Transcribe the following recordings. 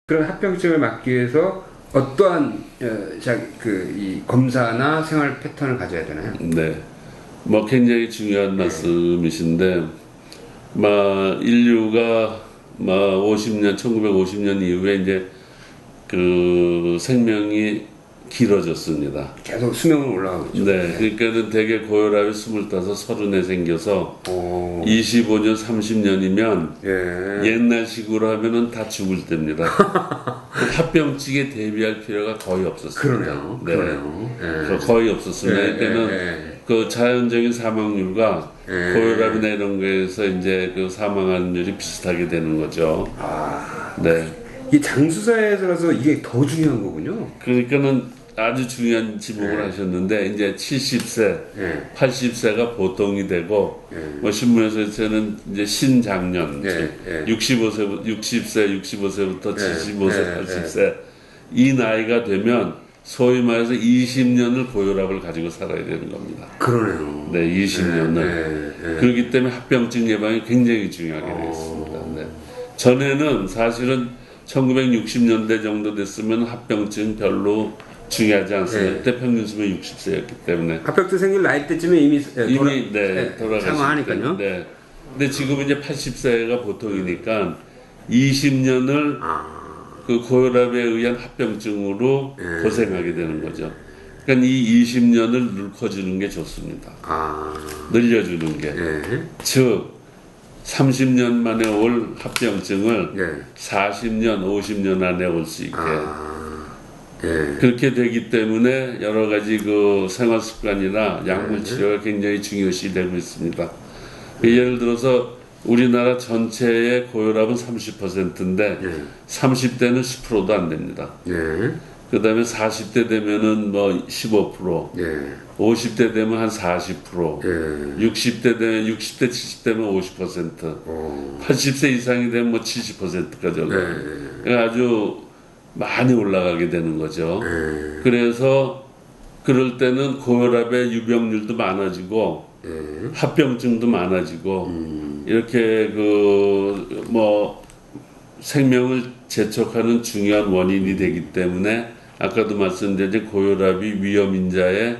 그런 합병증을 막기 위해서 어떠한 이 검사나 생활 패턴을 가져야 되나요? 네, 뭐 굉장히 중요한 말씀이신데, 인류가 1950년 이후에 이제 그 생명이 길어졌습니다. 계속 수명은 올라가고 있죠. 네, 그러니까는 대개 고혈압이 25, 30에 생겨서 25년, 30년이면 옛날식으로 하면은 다 죽을 때입니다. 합병증에 대비할 필요가 거의 없었습니다. 그러네요. 네, 그러네요. 거의 없었습니다. 그러니까는 그 자연적인 사망률과 고혈압이나 이런 거에서 이제 그 사망률이 비슷하게 되는 거죠. 네. 이 장수사에 들어서 이게 더 중요한 거군요. 그러니까는 아주 중요한 지목을 하셨는데, 이제 70세, 80세가 보통이 되고, 뭐 신문에서는 이제 신장년, 60세, 65세부터 75세, 80세 이 나이가 되면 소위 말해서 20년을 고혈압을 가지고 살아야 되는 겁니다. 그러네요. 네, 20년을. 그렇기 때문에 합병증 예방이 굉장히 중요하게 되어 있습니다. 네. 전에는 사실은 1960년대 정도 됐으면 합병증 별로 중요하지 않습니다. 그때 평균 수명이 60세였기 때문에. 합병증 생길 나이 때쯤에 이미 돌아가시니까요. 네. 근데 지금 이제 80세가 보통이니까 20년을 그 고혈압에 의한 합병증으로 고생하게 되는 거죠. 그러니까 이 20년을 늘려주는 게 좋습니다. 늘려주는 게. 즉 30년 만에 올 합병증을 40년, 50년 안에 올 수 있게. 그렇게 되기 때문에 여러 가지 그 생활 습관이나 약물 치료가 굉장히 중요시 되고 있습니다. 예를 들어서 우리나라 전체의 고혈압은 30%인데 30대는 10%도 안 됩니다. 그 다음에 40대 되면은 뭐 15%, 50대 되면 한 40%, 60대 되면 60대, 70대면 50%, 80세 이상이 되면 뭐 70%까지 올라가요. 그러니까 아주 많이 올라가게 되는 거죠. 그래서 그럴 때는 고혈압의 유병률도 많아지고 합병증도 많아지고 이렇게 그 생명을 재촉하는 중요한 원인이 되기 때문에 아까도 말씀드린 고혈압이 위험인자의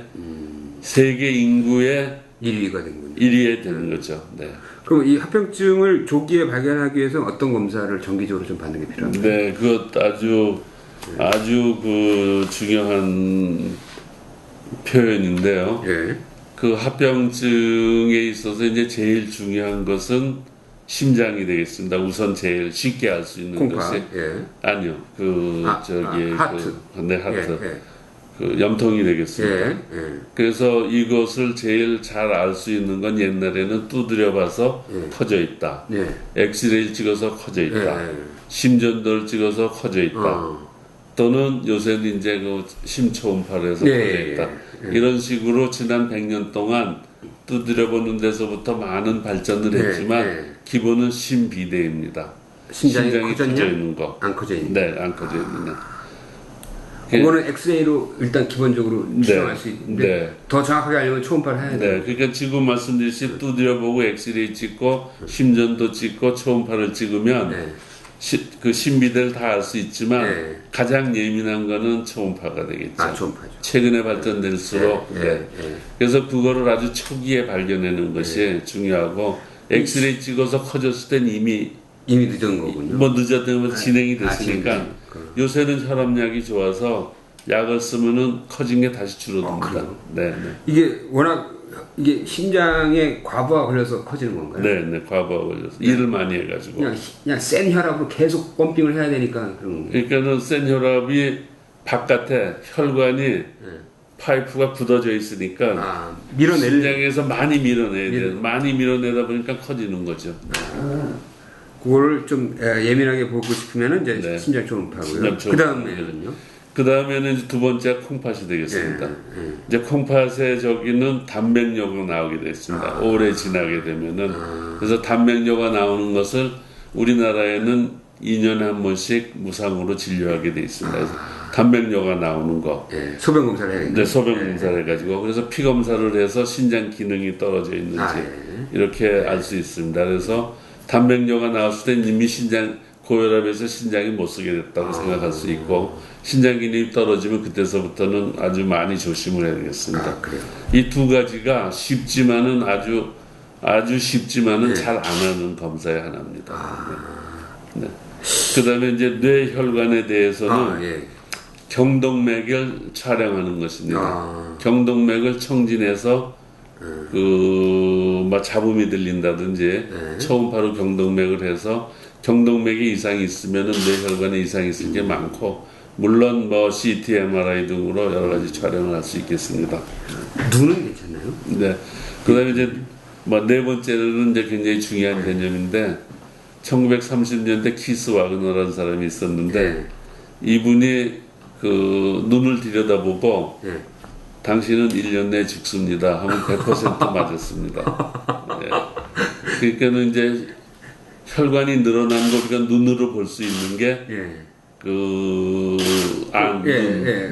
세계 인구의 1위가 된 거죠. 1위에 되는 거죠. 네. 그럼 이 합병증을 조기에 발견하기 위해서 어떤 검사를 정기적으로 좀 받는 게 필요합니까? 네, 그것 아주 그 중요한 표현인데요. 그 합병증에 있어서 이제 제일 중요한 것은 심장이 되겠습니다. 우선 제일 쉽게 알 수 있는 것이 아니요, 하트. 하트. 그 염통이 되겠습니다. 그래서 이것을 제일 잘 알 수 있는 건 옛날에는 두드려 봐서 커져 있다. 엑스레이를 찍어서 커져 있다. 심전도를 찍어서 커져 있다. 또는 요새는 이제 그 심초음파를 해서 커져 있다. 이런 식으로 지난 100년 동안 두드려 보는 데서부터 많은 발전을 했지만 기본은 심비대입니다. 심장이 커져 있는 거. 안 커져 있는. 네, 안 커져 있는. 그거는 엑스레이로 일단 기본적으로 추정할 수 있는데 더 정확하게 알려면 초음파를 해야 돼요. 그러니까 지금 말씀드렸듯이 두드려보고 엑스레이 찍고 심전도 찍고 초음파를 찍으면 그 신비대를 다 알 수 있지만 가장 예민한 거는 초음파가 되겠죠. 초음파죠. 최근에 발전될수록 그래서 그거를 아주 초기에 발견하는 것이 중요하고 엑스레이 찍어서 커졌을 땐 이미 늦은 거군요. 뭐 늦었다면 진행이 됐으니까 요새는 혈압약이 좋아서 약을 쓰면은 커진 게 다시 줄어듭니다. 이게 워낙 이게 심장에 과부하 걸려서 커지는 건가요? 네, 과부하 걸려서 일을 많이 해가지고 그냥 센 혈압으로 계속 펌핑을 해야 되니까 그런 거예요. 그러니까는 센 혈압이 바깥에 혈관이 파이프가 굳어져 있으니까 심장에서 많이 밀어내야 돼요. 많이 밀어내다 보니까 커지는 거죠. 그거를 좀 예민하게 보고 싶으면은 이제 심장 초음파고요. 그 다음에는 이제 두 번째 콩팥이 되겠습니다. 이제 콩팥의 저기는 단백뇨가 나오게 됐습니다. 오래 지나게 되면은. 그래서 단백뇨가 나오는 것을 우리나라에는 2년에 한 번씩 무상으로 진료하게 돼 있습니다. 그래서 단백뇨가 나오는 거. 소변 검사를 해야겠네요. 네, 소변 검사를 해가지고. 그래서 피 검사를 해서 신장 기능이 떨어져 있는지 이렇게 알 수 있습니다. 그래서 단백뇨가 나왔을 때 이미 고혈압에서 신장이 못 쓰게 됐다고 생각할 수 있고 신장 기능이 떨어지면 그때서부터는 아주 많이 조심을 해야 되겠습니다. 이 두 가지가 쉽지만은 아주 쉽지만은 잘 안 하는 검사의 하나입니다. 네. 그다음에 이제 뇌혈관에 대해서는 경동맥을 촬영하는 것입니다. 경동맥을 청진해서 막 잡음이 들린다든지 초음파로 경동맥을 해서 경동맥에 이상이 있으면은 뇌혈관에 이상이 있을 게 많고 물론 뭐 CT, MRI 등으로 여러 가지 촬영을 할 수 있겠습니다. 눈은 괜찮나요? 네. 그다음에 이제 뭐 네 번째는 이제 굉장히 중요한 개념인데 1930년대 키스 와그너라는 사람이 있었는데 이분이 그 눈을 들여다보고 당신은 1년 내에 죽습니다 하면 100% 맞았습니다. 그러니까는 이제 혈관이 늘어난 거 우리가 눈으로 볼 수 있는 게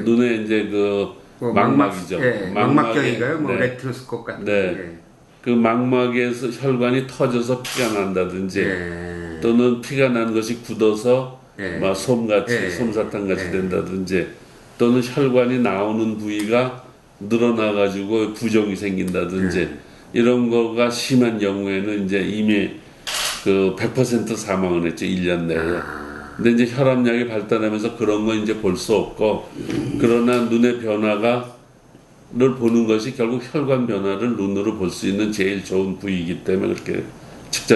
눈에 이제 그 망막이죠. 망막경인가요? 뭐 레티노스콥 같은. 그 망막에서 혈관이 터져서 피가 난다든지 또는 피가 난 것이 굳어서 막 솜같이 솜사탕같이 된다든지 또는 혈관이 나오는 부위가 늘어나가지고 부종이 생긴다든지 이런 거가 심한 경우에는 이제 이미 그 100% 사망을 했죠. 1년 내에. 근데 이제 혈압약이 발달하면서 그런 건 이제 볼 수 없고 그러나 눈의 변화를 보는 것이 결국 혈관 변화를 눈으로 볼 수 있는 제일 좋은 부위이기 때문에 그렇게 측정